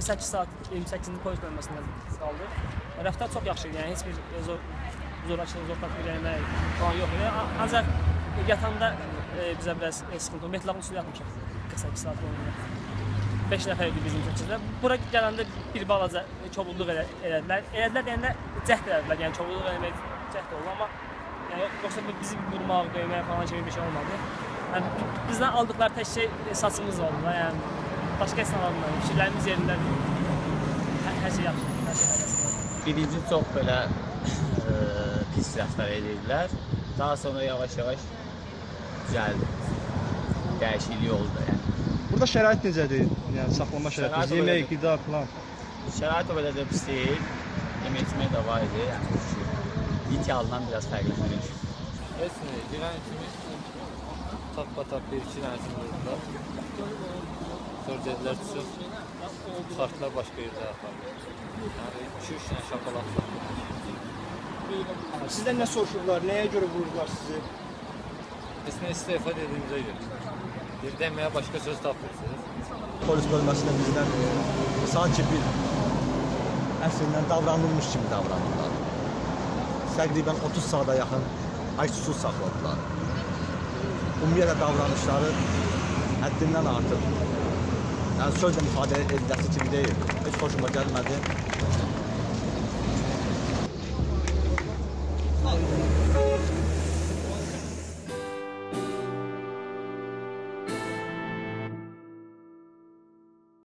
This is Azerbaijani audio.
48 saat 28-ci polis bölməsində qaldı. Rəftar çox yaxşı idi, yəni heç bir zorlaşıq, zorlaq bir eləmək falan yox idi. Ancaq yatanda bizə biraz sıxıntı oldu. Metlağın üstündə yatmışıq 48 saat boyunca. 5 nəfər idi bizim çəkimizdə. Bura gələndə bir balaca kobudluq elədilər. Elədilər deyəndə cəhd elədilər, yəni kobudluq eləmək cəhd oldu, amma yoxsa bizi vurmaq, döymək falan kimi bir şey olmadı. Yəni, bizdən aldıqları tək şey saçımız oldu da, yəni başqa insanlarla, fikirlərimiz yerində hər şey yaxşı, hər şey həvəsdir. Birinci çox belə pis rəftar edirdilər. Daha sonra yavaş-yavaş düzəldi. Dəyişiklik oldu da, yəni. Burada şərait necədir? Yəni saxlanma şəraiti, yemək, qida falan. Şərait o qədər də pis deyil. Yemək də var idi, yəni idealından biraz fərqlənir. Heç nə, girən kimi tap-patap bir-iki dənəsini vurdular. Sonra dedilər çıxıb, kartlar başqa yerdə aparılır. Yəni 2-3 dənə şapalaq satılır. Sizdən nə soruşurlar, nəyə görə vururlar sizi? Biz nə istifa dediyimizə görə. Bir deməyə başqa söz tapmırsınız. Polis bölməsində bizdən sanki bir əslində davranılmış kimi davranırlar. Təqribən 30 saata yaxın aksuz saxladılar. Ümumiyyətlə davranışları həddindən artıq. Yəni sözlə ifadə ediləsi kimi deyil. Heç xoşuma gəlmədi.